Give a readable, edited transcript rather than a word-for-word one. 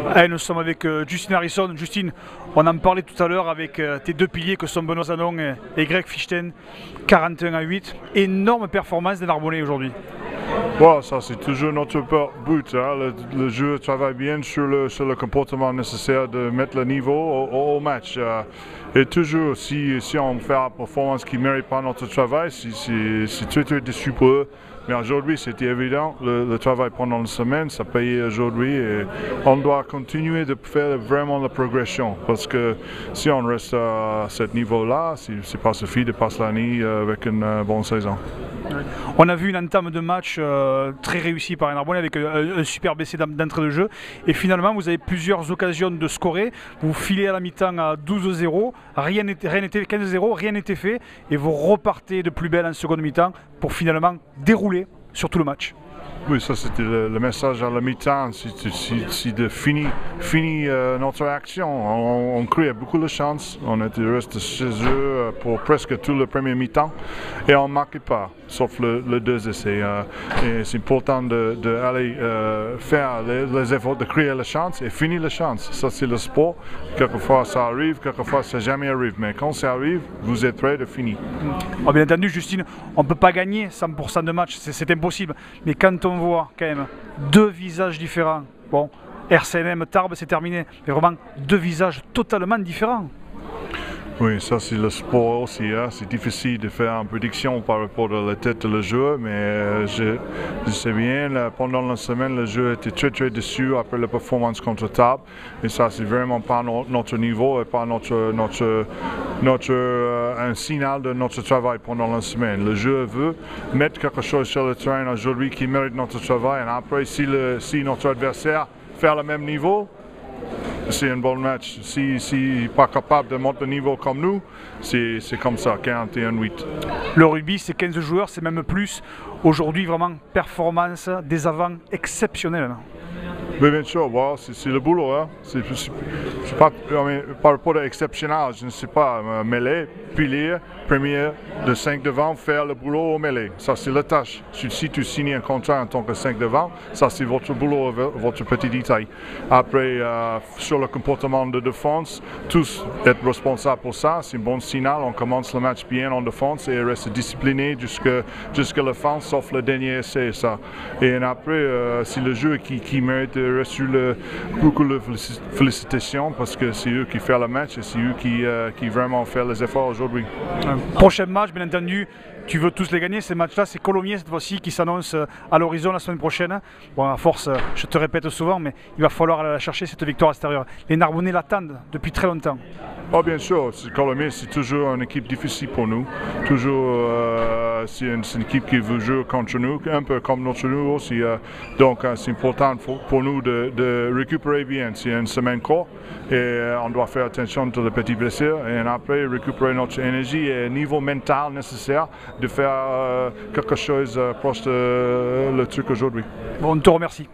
Allez, nous sommes avec Justine Harrison. Justine, on en parlait tout à l'heure avec tes deux piliers que sont Benoît Zanon et Greg Fichten, 41-8. Énorme performance des Narbonnais aujourd'hui. Bon, ça c'est toujours notre but. Hein. Le jeu travaille bien sur le comportement nécessaire de mettre le niveau au match. Et toujours, si on fait une performance qui ne mérite pas notre travail, c'est très déçu pour eux. Mais aujourd'hui, c'était évident, le travail pendant la semaine, ça payait aujourd'hui et on doit continuer de faire vraiment la progression parce que si on reste à ce niveau-là, c'est pas suffit de passer l'année avec une bonne saison. On a vu une entame de match très réussie par les Narbonnais avec un super essai d'entrée de jeu et finalement vous avez plusieurs occasions de scorer, vous filez à la mi-temps à 12-0, rien n'était 15-0, rien n'était fait et vous repartez de plus belle en seconde mi-temps pour finalement dérouler sur tout le match. Oui, ça c'était le message à la mi-temps, c'est de finir notre action. On créait beaucoup de chances, on était resté chez eux pour presque tout le premier mi-temps et on ne marquait pas, sauf le deux essais. Et c'est important d'aller faire les efforts de créer la chance et finir la chance. Ça c'est le sport, quelquefois ça arrive, quelquefois ça jamais arrive, mais quand ça arrive, vous êtes prêts de finir. Oh, bien entendu Justine, on ne peut pas gagner 100% de match, c'est impossible, mais quand on voit quand même deux visages différents. Bon, RCNM, Tarbes, c'est terminé, mais vraiment deux visages totalement différents. Oui, ça c'est le sport aussi. Hein. C'est difficile de faire une prédiction par rapport à la tête de le joueur, mais je sais bien, pendant la semaine, le jeu était très déçu après la performance contre Tarbes. Et ça, c'est vraiment pas notre niveau et pas un signal de notre travail pendant la semaine. Le jeu veut mettre quelque chose sur le terrain aujourd'hui qui mérite notre travail. Et après, si notre adversaire fait le même niveau, c'est un bon match. S'il n'est pas capable de monter le niveau comme nous, c'est comme ça, 41-8. Le rugby, c'est 15 joueurs, c'est même plus. Aujourd'hui, vraiment, performance des avants exceptionnelle. Mais bien sûr, bon, c'est le boulot. Hein. Pas, par rapport à exceptionnel, je ne sais pas, mêlée, pilier, premier, de 5 devant, faire le boulot au mêlée. Ça, c'est la tâche. Si tu signes un contrat en tant que 5 devant, ça, c'est votre boulot, votre petit détail. Après, sur le comportement de défense, tous être responsables pour ça. C'est un bon signal. On commence le match bien en défense et reste discipliné jusqu'à la fin, sauf le dernier essai. Ça. Et après, c'est le jeu qui mérite reçu beaucoup de félicitations parce que c'est eux qui font le match et c'est eux qui vraiment font les efforts aujourd'hui. Prochain match, bien entendu, tu veux tous les gagner. Ces matchs-là, c'est Colomiers cette fois-ci qui s'annonce à l'horizon la semaine prochaine. Bon, à force, je te répète souvent, mais il va falloir aller la chercher cette victoire extérieure. Les Narbonnais l'attendent depuis très longtemps. Oh, bien sûr, Colomiers, c'est toujours une équipe difficile pour nous. Toujours, c'est une équipe qui veut jouer contre nous, un peu comme notre nous aussi. Donc, c'est important pour nous de récupérer bien. C'est une semaine courte et on doit faire attention à les petites blessures et après récupérer notre énergie et niveau mental nécessaire de faire quelque chose proche de le truc aujourd'hui. Bon, on te remercie.